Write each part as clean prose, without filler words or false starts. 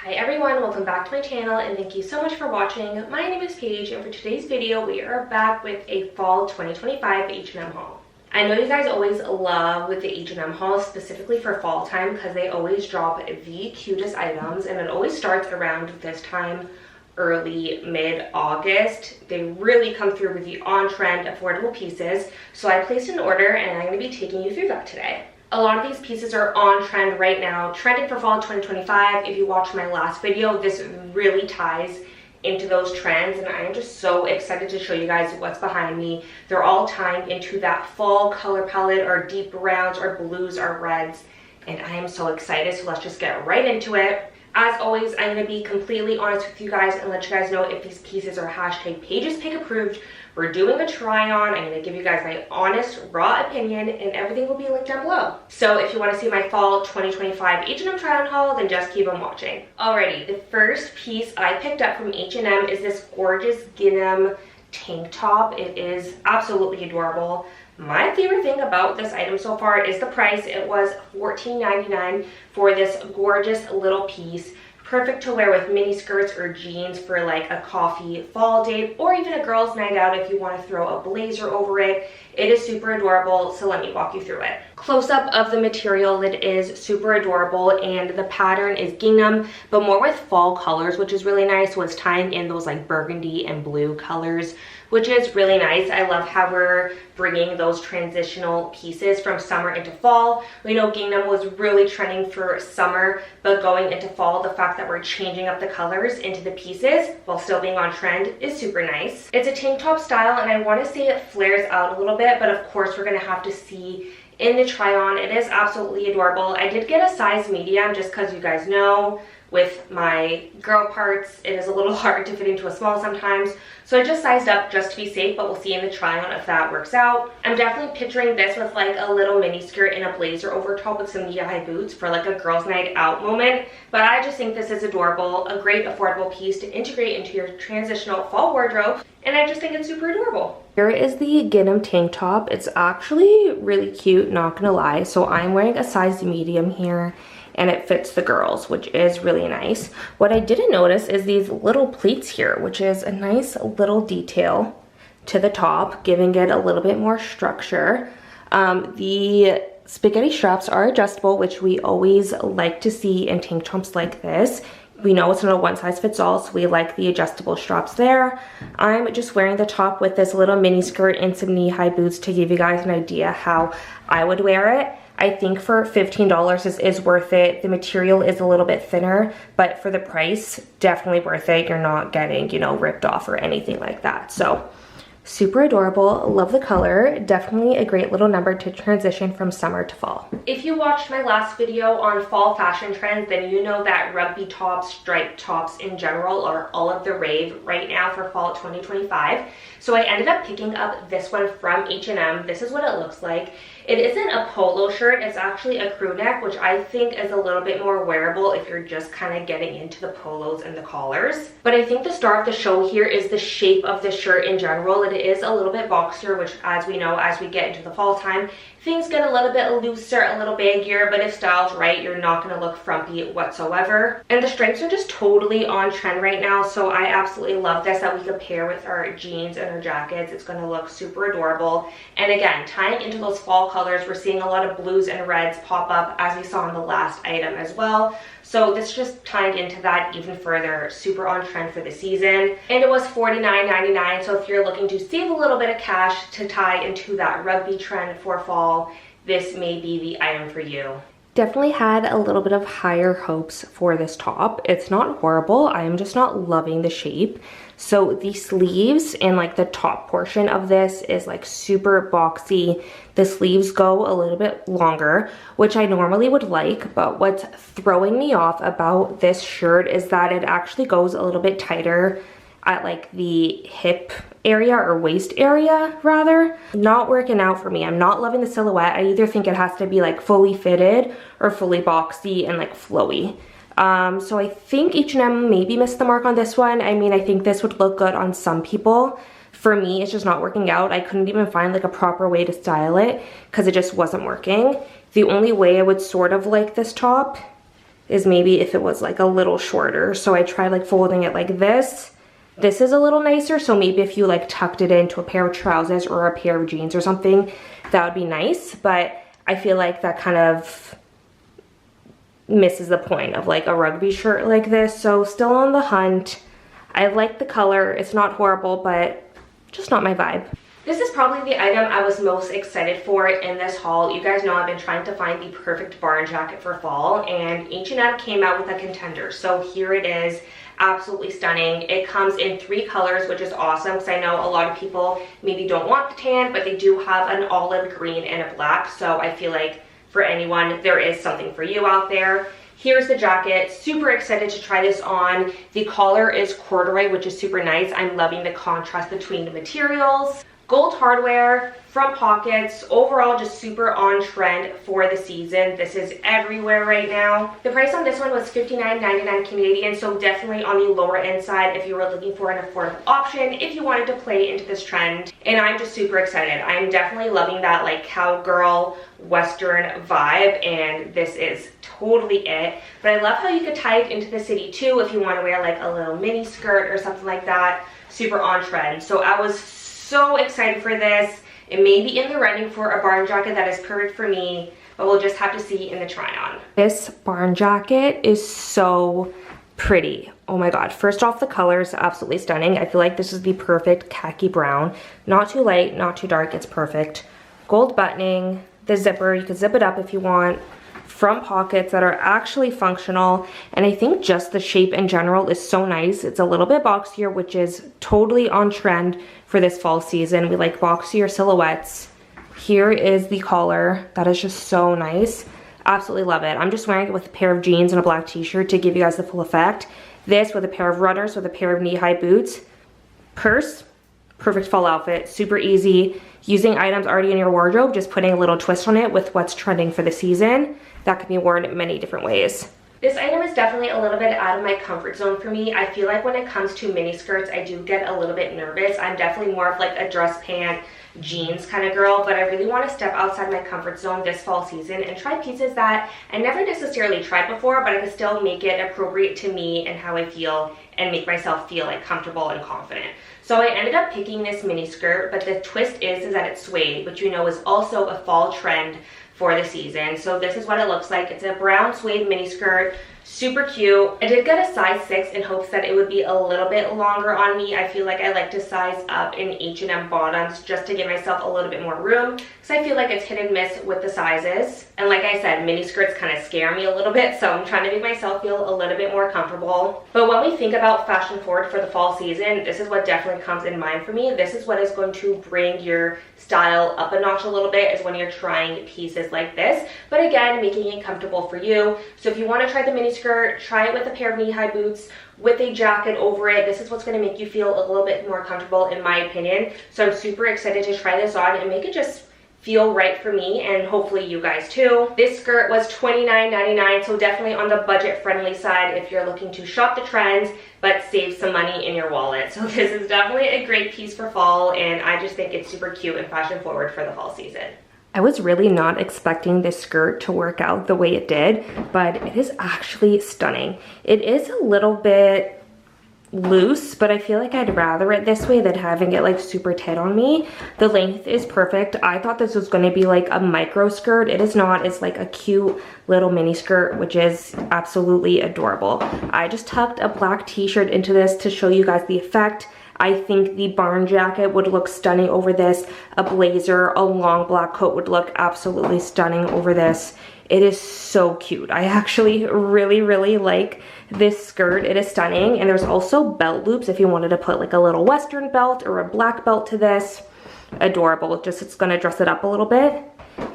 Hi everyone, welcome back to my channel and thank you so much for watching. My name is Paige and for today's video we are back with a fall 2025 H&M haul. I know you guys always love with the H&M hauls, specifically for fall time, because they always drop the cutest items and it always starts around this time, early mid-August. They really come through with the on-trend affordable pieces. So I placed an order and I'm going to be taking you through that today. A lot of these pieces are on trend right now, trending for fall 2025. If you watched my last video, this really ties into those trends and I am just so excited to show you guys what's behind me. They're all tying into that fall color palette, or deep browns or blues or reds, and I am so excited. So let's just get right into it. As always, I'm going to be completely honest with you guys and let you guys know if these pieces are hashtag Paige's Pick approved. We're doing a try on. I'm going to give you guys my honest, raw opinion, and everything will be linked down below. So if you want to see my fall 2025 H&M try on haul, then just keep on watching. Alrighty, the first piece I picked up from H&M is this gorgeous Gingham tank top. It is absolutely adorable. My favorite thing about this item so far is the price. It was $14.99 for this gorgeous little piece. Perfect to wear with mini skirts or jeans for like a coffee fall date, or even a girls' night out if you want to throw a blazer over it. It is super adorable, so let me walk you through it. Close-up of the material, it is super adorable, and the pattern is Gingham, but more with fall colors, which is really nice. So it's tying in those like burgundy and blue colors, which is really nice. I love how we're bringing those transitional pieces from summer into fall. We know Gingham was really trending for summer, but going into fall, the fact that we're changing up the colors into the pieces while still being on trend is super nice. It's a tank top style, and I want to say it flares out a little bit, but of course we're going to have to see in the try on. It is absolutely adorable. I did get a size medium just because you guys know with my girl parts, it is a little hard to fit into a small sometimes. So I just sized up just to be safe, but we'll see in the try on if that works out. I'm definitely picturing this with like a little mini skirt and a blazer over top with some knee-high boots for like a girls' night out moment. But I just think this is adorable, a great affordable piece to integrate into your transitional fall wardrobe. And I just think it's super adorable. Here is the Gingham tank top. It's actually really cute, not gonna lie. So I'm wearing a size medium here, and it fits the girls, which is really nice. What I didn't notice is these little pleats here, which is a nice little detail to the top, giving it a little bit more structure. The spaghetti straps are adjustable, which we always like to see in tank tops like this. We know it's not a one size fits all, so we like the adjustable straps there. I'm just wearing the top with this little mini skirt and some knee-high boots to give you guys an idea how I would wear it. I think for $15 this is worth it. The material is a little bit thinner, but for the price, definitely worth it. You're not getting, you know, ripped off or anything like that. So super adorable, love the color. Definitely a great little number to transition from summer to fall. If you watched my last video on fall fashion trends, then you know that rugby tops, striped tops in general are all of the rave right now for fall 2025. So I ended up picking up this one from H&M. This is what it looks like. It isn't a polo shirt, it's actually a crew neck, which I think is a little bit more wearable if you're just kind of getting into the polos and the collars. But I think the star of the show here is the shape of the shirt in general. It is a little bit boxier, which as we know, as we get into the fall time, things get a little bit looser, a little baggier, but if style's right, you're not going to look frumpy whatsoever. And the stripes are just totally on trend right now, so I absolutely love this, that we could pair with our jeans and our jackets. It's going to look super adorable. And again, tying into those fall colors, we're seeing a lot of blues and reds pop up as we saw in the last item as well. So this just tied into that even further, super on trend for the season. And it was $49.99, so if you're looking to save a little bit of cash to tie into that rugby trend for fall, this may be the item for you. Definitely had a little bit of higher hopes for this top. It's not horrible, I am just not loving the shape. So the sleeves and like the top portion of this is like super boxy. The sleeves go a little bit longer, which I normally would like, but what's throwing me off about this shirt is that it actually goes a little bit tighter at like the hip area, or waist area rather. Not working out for me. I'm not loving the silhouette. I either think it has to be like fully fitted or fully boxy and like flowy. So I think H&M maybe missed the mark on this one. I mean, I think this would look good on some people. For me, it's just not working out. I couldn't even find like a proper way to style it because it just wasn't working. The only way I would sort of like this top is maybe if it was like a little shorter. So I tried like folding it like this. This is a little nicer, so maybe if you like tucked it into a pair of trousers or a pair of jeans or something, that would be nice. But I feel like that kind of misses the point of like a rugby shirt like this. So still on the hunt. I like the color. It's not horrible, but just not my vibe. This is probably the item I was most excited for in this haul. You guys know I've been trying to find the perfect barn jacket for fall, and H&M came out with a contender. So here it is. Absolutely stunning. It comes in 3 colors, which is awesome because I know a lot of people maybe don't want the tan, but they do have an olive green and a black. So I feel like for anyone, there is something for you out there. Here's the jacket. Super excited to try this on. The collar is corduroy, which is super nice. I'm loving the contrast between the materials. Gold hardware, front pockets, overall just super on trend for the season. This is everywhere right now. The price on this one was $59.99 Canadian, so definitely on the lower end side if you were looking for an affordable option, if you wanted to play into this trend. And I'm just super excited. I'm definitely loving that like cowgirl Western vibe, and this is totally it. But I love how you could tie it into the city too if you want to wear like a little mini skirt or something like that. Super on trend. So I was so excited for this. It may be in the running for a barn jacket that is perfect for me, but we'll just have to see in the try on. This barn jacket is so pretty. Oh my god. First off, the color is absolutely stunning. I feel like this is the perfect khaki brown. Not too light, not too dark. It's perfect. Gold buttoning. The zipper, you can zip it up if you want. Front pockets that are actually functional, and I think just the shape in general is so nice. It's a little bit boxier, which is totally on trend for this fall season. We like boxier silhouettes. Here is the collar. That is just so nice. Absolutely love it. I'm just wearing it with a pair of jeans and a black t-shirt to give you guys the full effect. This with a pair of runners with a pair of knee-high boots. Purse, perfect fall outfit, super easy. Using items already in your wardrobe, just putting a little twist on it with what's trending for the season. That can be worn many different ways. This item is definitely a little bit out of my comfort zone for me. I feel like when it comes to mini skirts, I do get a little bit nervous. I'm definitely more of like a dress pant, jeans kind of girl, but I really want to step outside my comfort zone this fall season and try pieces that I never necessarily tried before, but I can still make it appropriate to me and how I feel and make myself feel like comfortable and confident. So I ended up picking this mini skirt, but the twist is that it's suede, which you know is also a fall trend for the season. So this is what it looks like. It's a brown suede mini skirt, super cute. I did get a size 6 in hopes that it would be a little bit longer on me. I feel like I like to size up in H&M bottoms just to give myself a little bit more room, because I feel like it's hit and miss with the sizes. And like I said, mini skirts kind of scare me a little bit, so I'm trying to make myself feel a little bit more comfortable. But when we think about fashion forward for the fall season, this is what definitely comes in mind for me. This is what is going to bring your style up a notch a little bit, is when you're trying pieces like this, but again, making it comfortable for you. So if you want to try the mini skirt, try it with a pair of knee-high boots with a jacket over it. This is what's going to make you feel a little bit more comfortable, in my opinion. So I'm super excited to try this on and make it just feel right for me, and hopefully you guys too. This skirt was $29.99, so definitely on the budget friendly side if you're looking to shop the trends but save some money in your wallet. So this is definitely a great piece for fall, and I just think it's super cute and fashion forward for the fall season. I was really not expecting this skirt to work out the way it did, but it is actually stunning. It is a little bit loose, but I feel like I'd rather it this way than having it like super tight on me. The length is perfect. I thought this was going to be like a micro skirt. It is not. It's like a cute little mini skirt, which is absolutely adorable. I just tucked a black t-shirt into this to show you guys the effect. I think the barn jacket would look stunning over this. A blazer, a long black coat would look absolutely stunning over this. It is so cute. I actually really like this skirt. It is stunning. And there's also belt loops if you wanted to put like a little Western belt or a black belt to this. Adorable. Just, it's gonna dress it up a little bit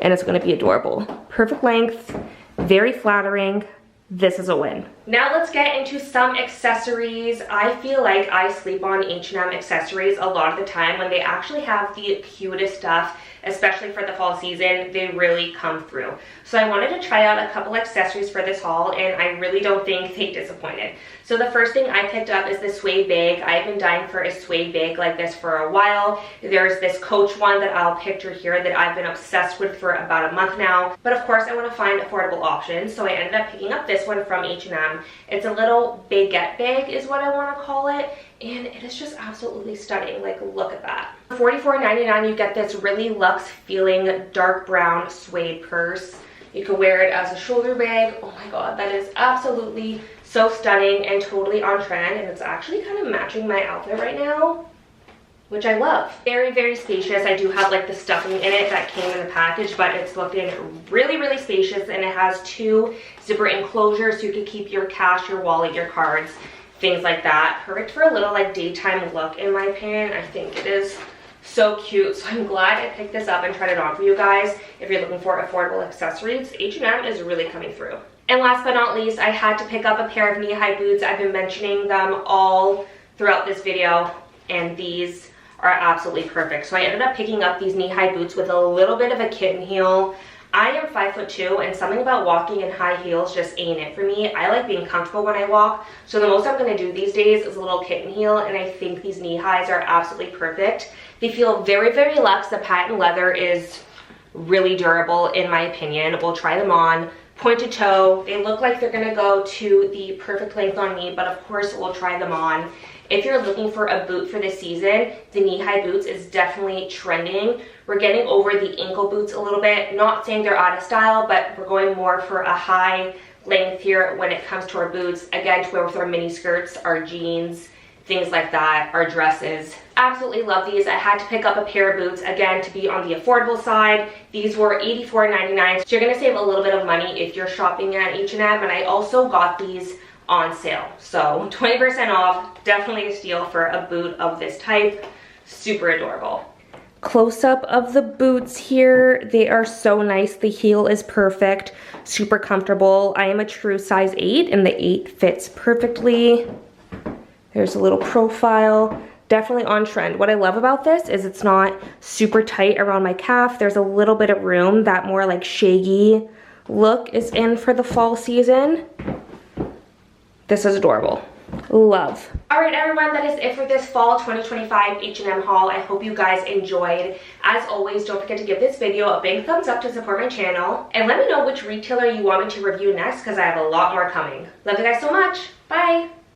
and it's gonna be adorable. Perfect length, very flattering. This is a win. Now let's get into some accessories. I feel like I sleep on H&M accessories a lot of the time when they actually have the cutest stuff, especially for the fall season. They really come through. So I wanted to try out a couple accessories for this haul, and I really don't think they disappointed. So the first thing I picked up is the Suede bag. I've been dying for a Suede bag like this for a while. There's this Coach one that I'll picture here that I've been obsessed with for about a month now. But of course I want to find affordable options, so I ended up picking up this one from H&M. It's a little baguette bag is what I want to call it, and it is just absolutely stunning. Like, look at that. For $44.99 you get this really luxe feeling dark brown suede purse. You can wear it as a shoulder bag. Oh my god, that is absolutely so stunning and totally on trend, and it's actually kind of matching my outfit right now, which I love. Very, very spacious. I do have like the stuffing in it that came in the package, but it's looking really, really spacious, and it has 2 zipper enclosures so you can keep your cash, your wallet, your cards, things like that. Perfect for a little like daytime look in my opinion. I think it is so cute, so I'm glad I picked this up and tried it on for you guys. If you're looking for affordable accessories, H&M is really coming through. And last but not least, I had to pick up a pair of knee-high boots. I've been mentioning them all throughout this video, and these are absolutely perfect. So I ended up picking up these knee-high boots with a little bit of a kitten heel. I am 5'2", and something about walking in high heels just ain't it for me. I like being comfortable when I walk, so the most I'm going to do these days is a little kitten heel, and I think these knee highs are absolutely perfect. They feel very, very luxe. The patent leather is really durable in my opinion. We'll try them on. Pointed toe. They look like they're going to go to the perfect length on me, but of course we'll try them on. If you're looking for a boot for this season, the knee-high boots is definitely trending. We're getting over the ankle boots a little bit. Not saying they're out of style, but we're going more for a high length here when it comes to our boots. Again, to wear with our mini skirts, our jeans, things like that, our dresses. Absolutely love these. I had to pick up a pair of boots, again, to be on the affordable side. These were $84.99, so you're gonna save a little bit of money if you're shopping at H&M, and I also got these on sale. So 20% off, definitely a steal for a boot of this type. Super adorable. Close-up of the boots here. They are so nice. The heel is perfect, super comfortable. I am a true size 8, and the 8 fits perfectly. There's a little profile. Definitely on trend. What I love about this is it's not super tight around my calf. There's a little bit of room. That more like shaggy look is in for the fall season. This is adorable. Love. Alright everyone, that is it for this fall 2025 H&M haul. I hope you guys enjoyed. As always, don't forget to give this video a big thumbs up to support my channel. And let me know which retailer you want me to review next, because I have a lot more coming. Love you guys so much. Bye!